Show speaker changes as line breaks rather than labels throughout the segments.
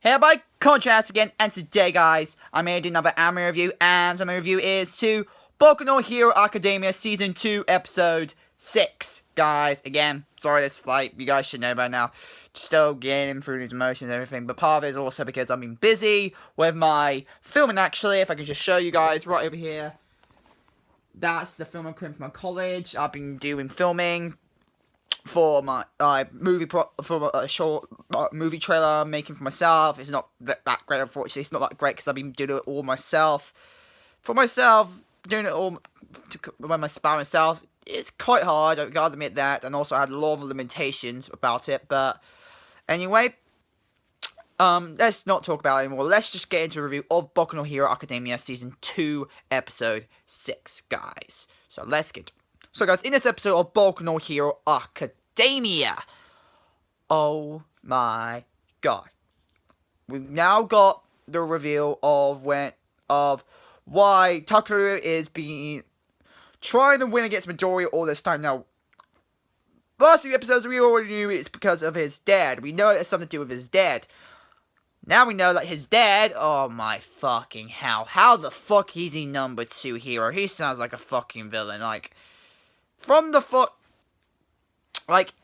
Hey by contrast again, and today guys, I'm here to do another anime review, and my review is to Boku no Hero Academia Season 2 Episode 6. Guys, again, sorry this like you guys should know by now, still getting through these emotions and everything, but part of it is also because I've been busy with my filming actually. If I can just show you guys right over here. That's the film I'm doing for my college. I've been doing filming for my short movie trailer I'm making for myself. It's not that great, unfortunately. It's not that great because I've been doing it all myself. For myself, doing it all by myself, it's quite hard. I gotta admit that, and also I had a lot of limitations about it. But anyway, let's not talk about it anymore. Let's just get into a review of Boku no Hero Academia Season 2, Episode 6, guys. So let's get to it. So guys, in this episode of Boku no Hero Academia, oh my god, we've now got the reveal of why Takeru is trying to win against Midoriya all this time. Now, last few episodes we already knew it's because of his dad. We know it has something to do with his dad. Now we know that his dad, oh my fucking hell, how the fuck is he number 2 hero? He sounds like a fucking villain, from the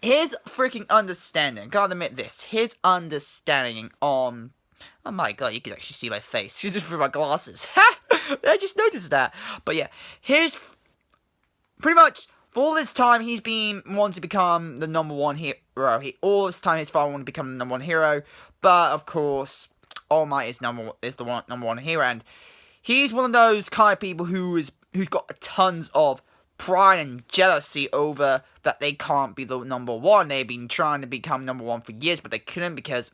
his freaking understanding, gotta admit this, his understanding on, oh my god, you can actually see my face, just through my glasses, I just noticed that, but yeah, pretty much, for all this time, he's been wanting to become the number 1 hero, all this time his father wanted to become the number 1 hero, but of course, All Might is number 1 hero, and he's one of those kind of people who's got tons of pride and jealousy over that they can't be the number 1. They've been trying to become number 1 for years, but they couldn't because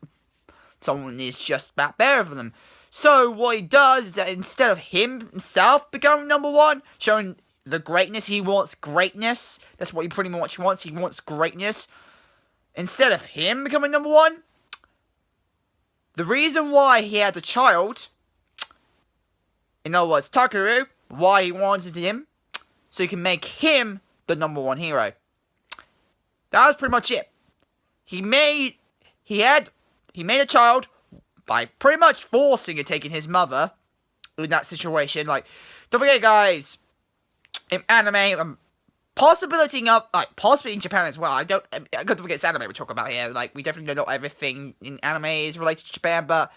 someone is just that better for them. So what he does is that instead of himself becoming number 1, showing the greatness, he wants greatness. That's what he pretty much wants. He wants greatness. Instead of him becoming number 1, the reason why he had a child, in other words, Takeru, why he wanted him, so he can make him the number 1 hero. That was pretty much it. He made a child by pretty much forcing and taking his mother in that situation. Don't forget, guys, in anime, possibly in Japan as well. I don't forget it's anime we're talking about here. We definitely know not everything in anime is related to Japan, but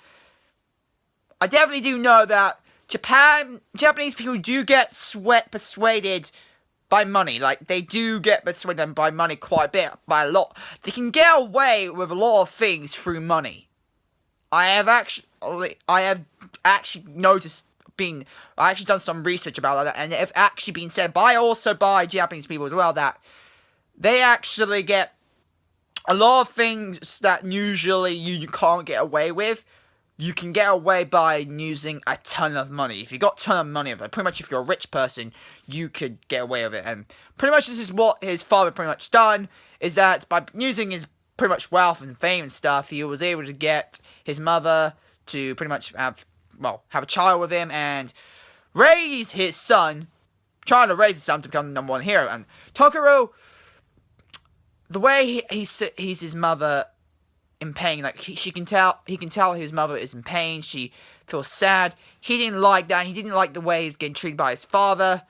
I definitely do know that Japanese people do get persuaded by money. They do get persuaded by money quite a bit, by a lot. They can get away with a lot of things through money. I have actually noticed. I actually done some research about that, and it's actually been said by Japanese people as well that they actually get a lot of things that usually you can't get away with. You can get away by using a ton of money. If you got a ton of money, pretty much if you're a rich person, you could get away with it. And pretty much this is what his father pretty much done, is that by using his pretty much wealth and fame and stuff, he was able to get his mother to pretty much have a child with him and raise his son, trying to raise his son to become the number 1 hero. And Takeru, the way he sees his mother in pain, he can tell his mother is in pain. She feels sad. He didn't like that. He didn't like the way he's getting treated by his father.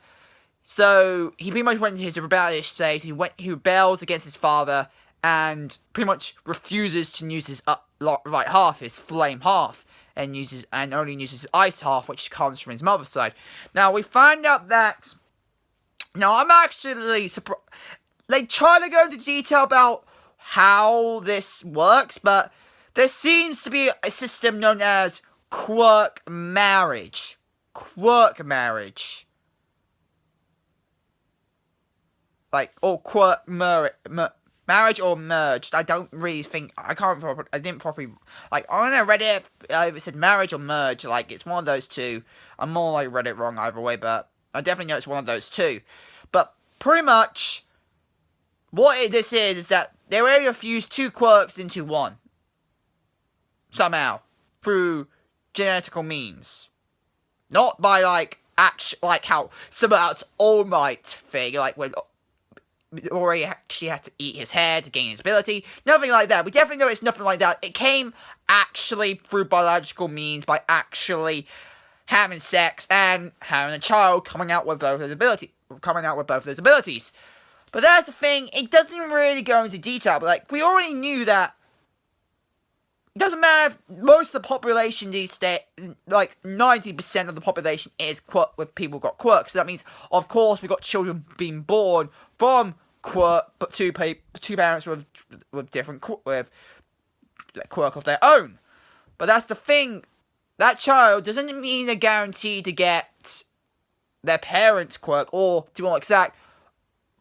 So he pretty much went into his rebellious state. He rebels against his father and pretty much refuses to use his right half, his flame half, and only uses his ice half, which comes from his mother's side. Now we find out that. Now I'm actually surprised. They try to go into detail about how this works, but there seems to be a system known as quirk marriage. Quirk marriage. Or quirk marriage or merged. I don't really think, I didn't properly, when I read it, it said marriage or merge, it's one of those two. I'm more read it wrong either way, but I definitely know it's one of those two. But pretty much, what this is that they were able to fuse 2 quirks into 1. Somehow. Through genetical means. Not by, how, similar to All Might thing, when already actually had to eat his hair to gain his ability. Nothing like that. We definitely know it's nothing like that. It came actually through biological means by actually having sex and having a child coming out with both those abilities. But that's the thing, it doesn't really go into detail, but like, we already knew that it doesn't matter if most of the population these days, like 90% of the population is with people who got quirks. So that means, of course, we got children being born from quirk, but two parents with different quirk of their own. But that's the thing, that child doesn't mean they're guaranteed to get their parents' quirk, or to be more exact,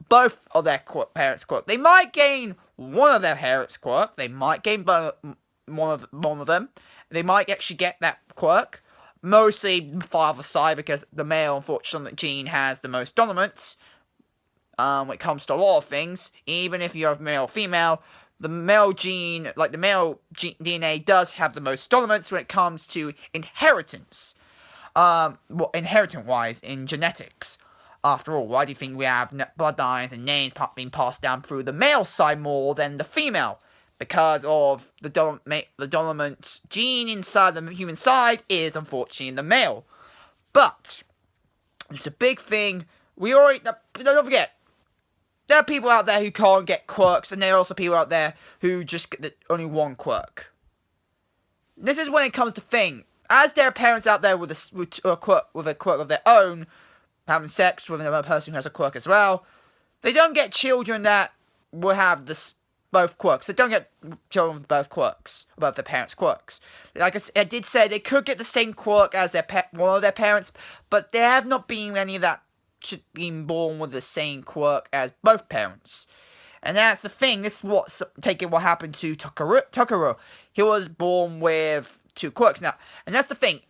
both of their parents' quirk. They might gain one of their parents' quirk. They might gain one of them. They might actually get that quirk. Mostly father side, because the male, unfortunately, gene has the most dominance. When it comes to a lot of things, even if you have male or female, the male gene, like the male DNA, does have the most dominance when it comes to inheritance. Inheritance-wise in genetics. After all, why do you think we have bloodlines and names being passed down through the male side more than the female? Because of the dominant gene inside the human side is unfortunately the male. But it's a big thing. Don't forget, there are people out there who can't get quirks, and there are also people out there who just get only one quirk. This is when it comes to thing. As there are parents out there with a quirk of their own, having sex with another person who has a quirk as well, they don't get children that will have both quirks. They don't get children with both quirks, above their parents' quirks. Like I did say, they could get the same quirk as one of their parents, but there have not been any that should be born with the same quirk as both parents. And that's the thing. This is what happened to Tokoro. He was born with two quirks now, and that's the thing.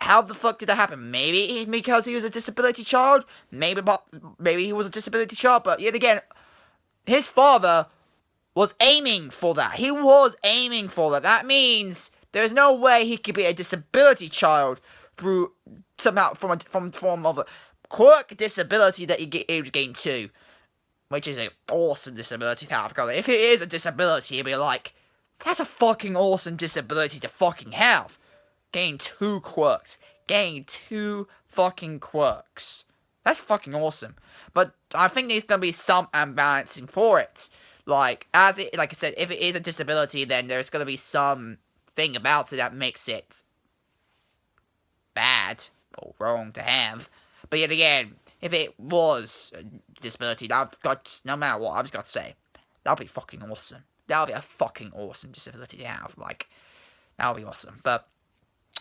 How the fuck did that happen? Maybe because he was a disability child. Maybe he was a disability child. But yet again, his father was aiming for that. He was aiming for that. That means there's no way he could be a disability child through somehow from form of a quirk disability that he gained too, which is an awesome disability to have. If it is a disability, you'd be like, that's a fucking awesome disability to fucking have. Gain two quirks. Gain two fucking quirks. That's fucking awesome. But I think there's gonna be some unbalancing for it. Like I said, if it is a disability, then there's gonna be some thing about it that makes it bad or wrong to have. But yet again, if it was a disability, no matter what, I've just got to say, that'll be fucking awesome. That'll be a fucking awesome disability to have. Like, that'll be awesome. But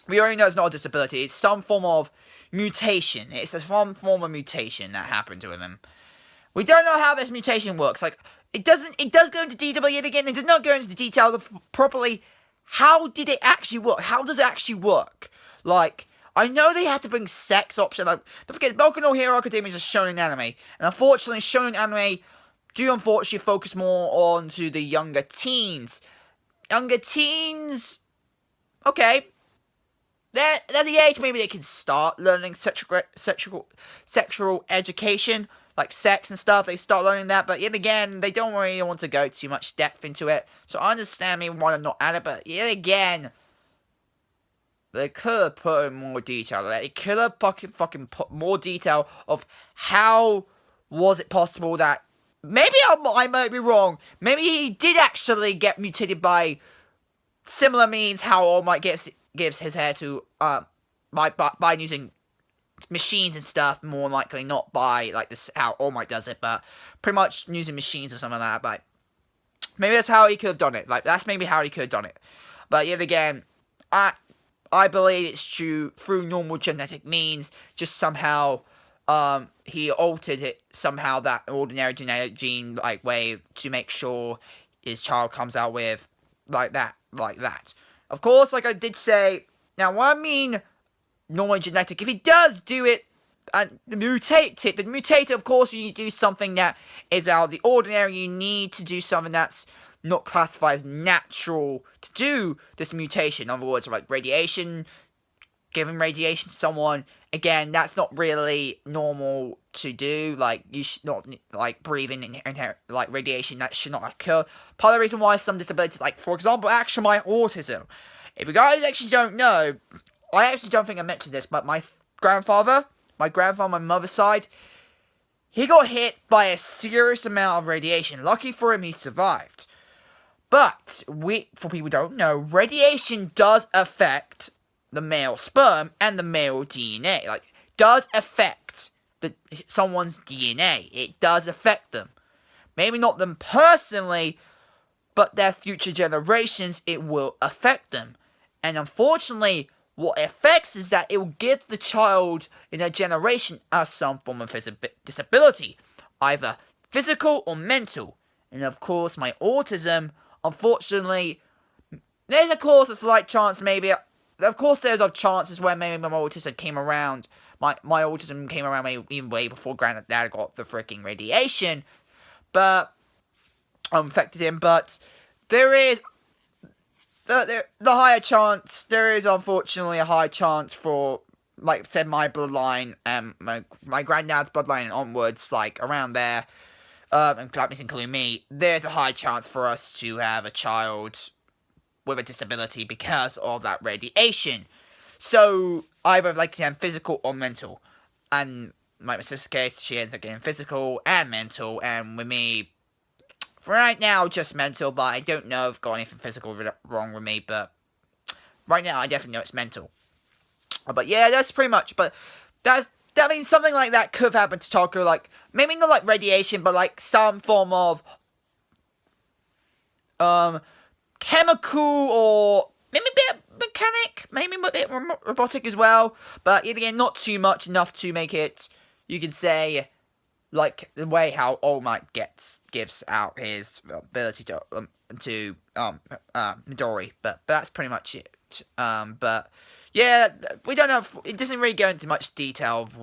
we already know it's not a disability. It's some form of mutation. It's some form of mutation that happened to him. We don't know how this mutation works. Like, it does go into detail, but yet again, it does not go into detail properly. How did it actually work? How does it actually work? Like, I know they had to bring sex option. Like, don't forget, Boku no Hero Academia is a shonen anime. And unfortunately, shonen anime do unfortunately focus more on to the younger teens. Younger teens, okay. They're at the age maybe they can start learning sexual education, like sex and stuff. They start learning that, but yet again, they don't really want to go too much depth into it. So I understand maybe why they're not at it, but yet again, they could have put in more detail. They could have fucking put more detail of how was it possible that maybe I might be wrong. Maybe he did actually get mutated by similar means how All Might gives his hair to by using machines and stuff. More likely not by like this how All Might does it, but pretty much using machines or something like that. But maybe that's how he could have done it. Like that's maybe how he could have done it. But yet again, I believe it's through normal genetic means. Just somehow, he altered it somehow, that ordinary genetic gene, like, way to make sure his child comes out with, like that. Of course, like I did say, now, what I mean normal genetic, if he does do it, and mutate it, of course, you need to do something that is out of the ordinary. You need to do something that's not classified as natural to do this mutation. In other words, like radiation, giving radiation to someone, again, that's not really normal to do. Like, you should not, like, breathing in like, radiation, that should not occur. Part of the reason why some disabilities, like, for example, actually my autism. If you guys actually don't know, I actually don't think I mentioned this, but my grandfather, my mother's side, he got hit by a serious amount of radiation. Lucky for him, he survived. But, for people who don't know, radiation does affect the male sperm and the male DNA. Like, does affect someone's DNA. It does affect them. Maybe not them personally, but their future generations, it will affect them. And unfortunately, what it affects is that it will give the child in their generation some form of disability, either physical or mental. And of course, my autism, unfortunately, there's of course a slight chance maybe. Of course, there's chances where maybe my autism came around. My autism came around even way before Granddad got the freaking radiation, but affected him. But there is the higher chance. There is unfortunately a high chance for, like I said, my bloodline and my granddad's bloodline and onwards, like around there, and including me. There's a high chance for us to have a child with a disability because of that radiation. So, either like physical or mental. And like my sister's case, she ends up getting physical and mental, and with me, for right now, just mental, but I don't know if I've got anything physical wrong with me, but right now I definitely know it's mental. But yeah, that's pretty much, but that means something like that could have happened to Taco, like, maybe not like radiation, but like some form of, chemical or maybe a bit mechanic, maybe a bit robotic as well, but again, not too much, enough to make it, you could say, like the way how All Might gives out his ability to Midori, but that's pretty much it. But yeah, we don't know. It doesn't really go into much detail of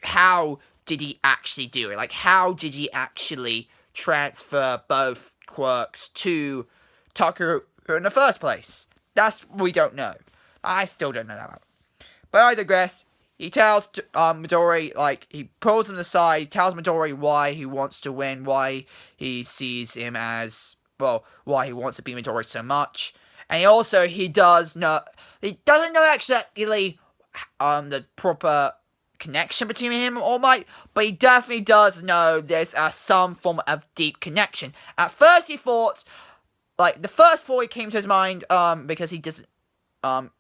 how did he actually do it? Like, how did he actually transfer both quirks to Taku in the first place? That's what we don't know. I still don't know that. But I digress. He tells Midori, like, he pulls him aside, he tells Midori why he wants to win, why he sees him as, well, why he wants to be Midori so much. And he doesn't know actually the proper connection between him and All Might, but he definitely does know there's some form of deep connection. At first he thought, like, the first thought that came to his mind, because he doesn't,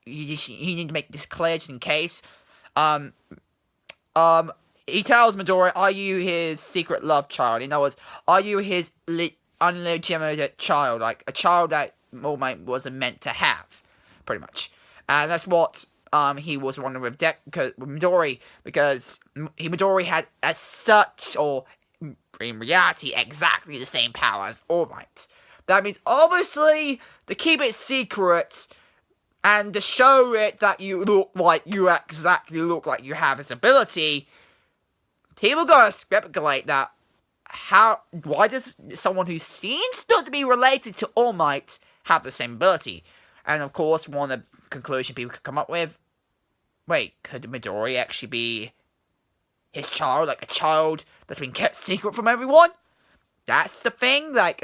he needed to make this clear just in case. He tells Midori, are you his secret love child? In other words, are you his unlegitimate child? Like, a child that All Might wasn't meant to have, pretty much. And that's what, he was wondering with Midori, because Midori had in reality, exactly the same power as All Might. That means, obviously, to keep it secret, and to show it that you look like you have this ability, people gotta speculate that why does someone who seems not to be related to All Might have the same ability? And of course, one of the conclusions people could come up with, wait, could Midori actually be his child, like a child that's been kept secret from everyone? That's the thing, like,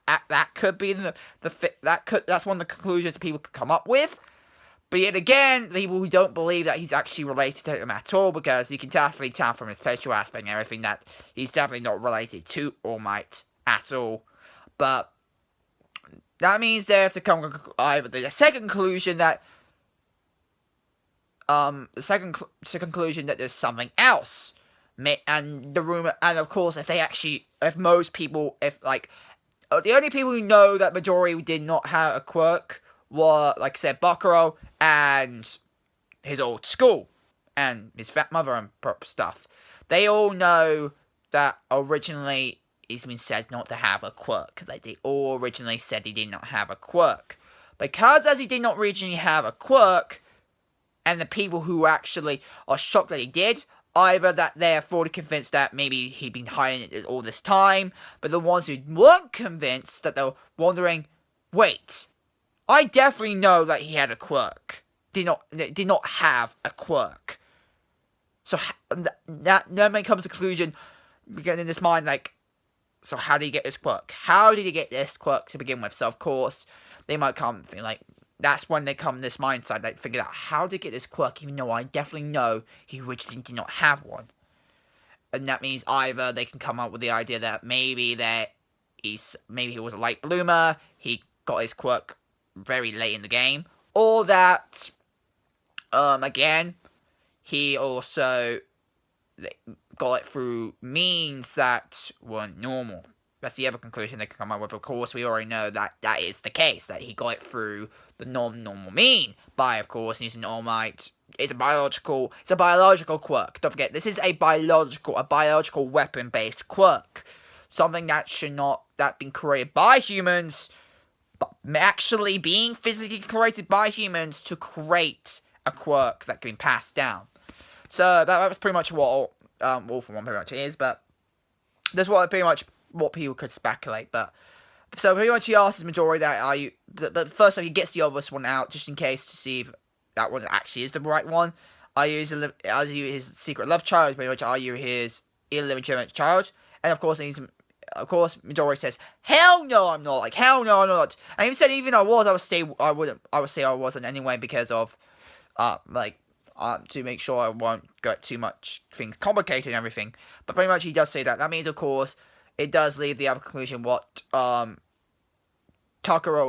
that could be that's one of the conclusions people could come up with. But yet again, people who don't believe that he's actually related to him at all, because you can definitely tell from his facial aspect and everything that he's definitely not related to All Might at all. But that means there's the second conclusion that conclusion that there's something else. And the rumor, and of course, the only people who know that Midori did not have a quirk were, like I said, Bakuro and his old school, and his fat mother and stuff. They all know that originally he's been said not to have a quirk. Like, they all originally said he did not have a quirk. Because as he did not originally have a quirk, and the people who actually are shocked that he did, either that they're fully convinced that maybe he'd been hiding it all this time, but the ones who weren't convinced, that they're wondering, wait, I definitely know that he had a quirk. did not have a quirk. So that then comes to the conclusion, getting in this mind, like, so how did he get this quirk? How did he get this quirk to begin with? So of course, they might come think like, that's when they come this mindset, like, figure out how to get this quirk, even though I definitely know he originally did not have one. And that means either they can come up with the idea that maybe he was a late bloomer, he got his quirk very late in the game, or that, again, he also got it through means that weren't normal. That's the other conclusion they can come up with. Of course, we already know that that is the case, that he got it through the non-normal mean by, of course, using All Might. It's a biological quirk. Don't forget, this is a biological weapon-based quirk. Something that been created by humans, but actually being physically created by humans to create a quirk that can be passed down. So that was pretty much what All for One pretty much is, but that's what people could speculate. But so pretty much he asks Midori that, are you, but first he gets the obvious one out just in case to see if that one actually is the right one. Are you his secret love child? Pretty much, are you his illegitimate child? And of course Midori says, hell no, I'm not. Like, hell no, I'm not. And he said, even if I was, I would say I wasn't anyway, because of to make sure I won't get too much things complicated and everything. But pretty much he does say that. That means, of course, it does leave the other conclusion. What Takuro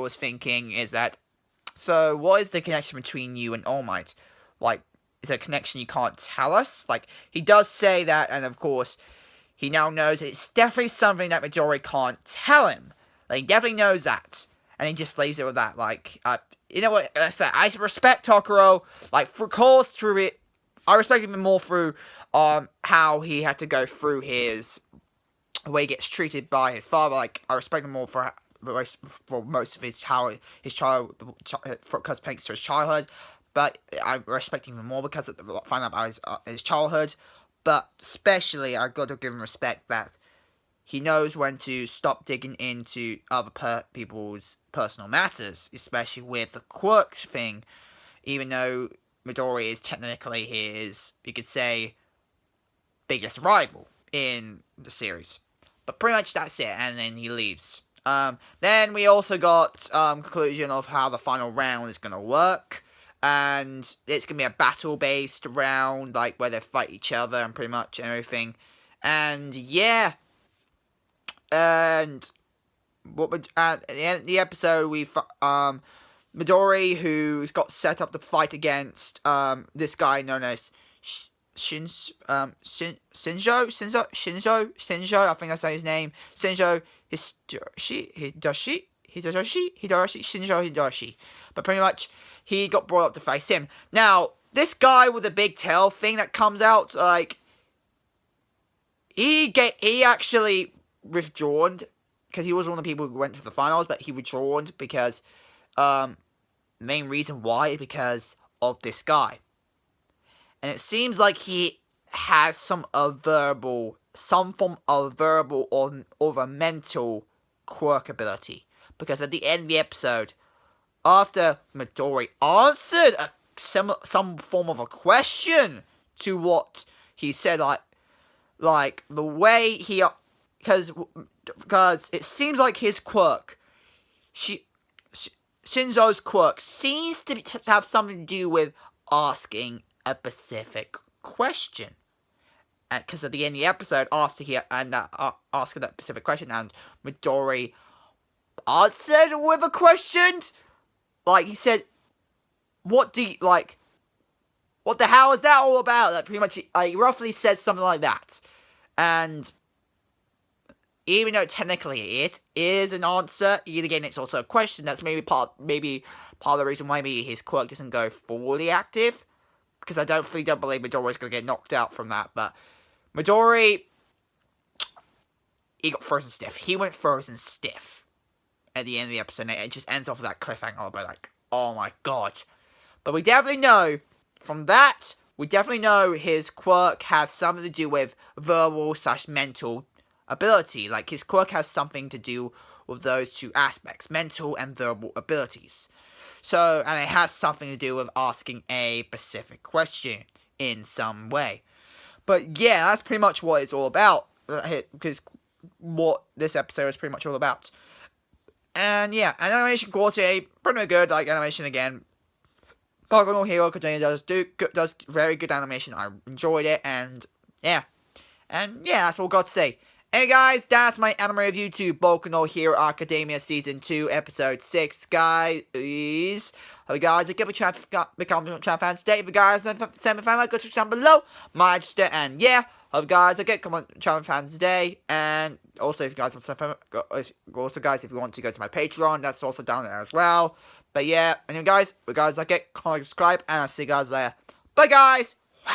was thinking is that, so what is the connection between you and All Might? Like, is it a connection you can't tell us? Like, he does say that, and of course, he now knows it's definitely something that Midori can't tell him. Like, he definitely knows that. And he just leaves it with that. Like, you know what? I respect Takuro. Like, through it. I respect him more through how he had to go through the way he gets treated by his father. Like, I respect him more for most of his because thanks to his childhood. But I respect him even more because of find out about his childhood. But especially, I got to give him respect that he knows when to stop digging into other people's personal matters, especially with the quirks thing. Even though Midori is technically his, you could say, biggest rival in the series. But pretty much that's it, and then he leaves. Then we also got conclusion of how the final round is going to work. And it's going to be a battle-based round, like, where they fight each other and pretty much everything. And, yeah. And at the end of the episode, Midori, who's got set up to fight against this guy known as Shinjo, I think that's his name. Shinjo Hidoshi. But pretty much, he got brought up to face him. Now, this guy with the big tail thing that comes out, like, he actually withdrawn, because he was one of the people who went to the finals, but he withdrawn because, the main reason why is because of this guy. And it seems like he has some form of verbal or a mental quirk ability. Because at the end of the episode, after Midori answered some form of a question to what he said, like the way he, because it seems like his quirk, Shinzo's quirk seems to have something to do with asking a specific question. Because at the end of the episode, after he asked that specific question, and Midori answered with a question, like, he said, what the hell is that all about? Like, pretty much, he roughly said something like that. And even though technically it is an answer, yet again, it's also a question. That's maybe part of the reason why maybe his quirk doesn't go fully active. Because I don't believe Midori's going to get knocked out from that. But Midori, he got frozen stiff. He went frozen stiff at the end of the episode. And it just ends off with that cliffhanger. But like, oh my god. But we definitely know, from that, we definitely know his quirk has something to do with verbal/mental ability. Like, his quirk has something to do with those two aspects, mental and verbal abilities. So, and it has something to do with asking a specific question in some way. But yeah, that's pretty much what it's all about. Because what this episode is pretty much all about. And yeah, and animation quality, pretty good, like animation again. Boku no Hero Academia does very good animation. I enjoyed it, and yeah. And yeah, that's all I've got to say. Hey guys, that's my anime review to Boku no Hero Academia Season 2, Episode 6, guys. Hope you guys are become channel fans today. If you guys are semi fan, go to down below. My register, and yeah, hope you guys are become channel fans today. And also, if you guys want if you want to go to my Patreon, that's also down there as well. But yeah, anyway guys, if you guys like it, comment, subscribe, and I'll see you guys later. Bye guys!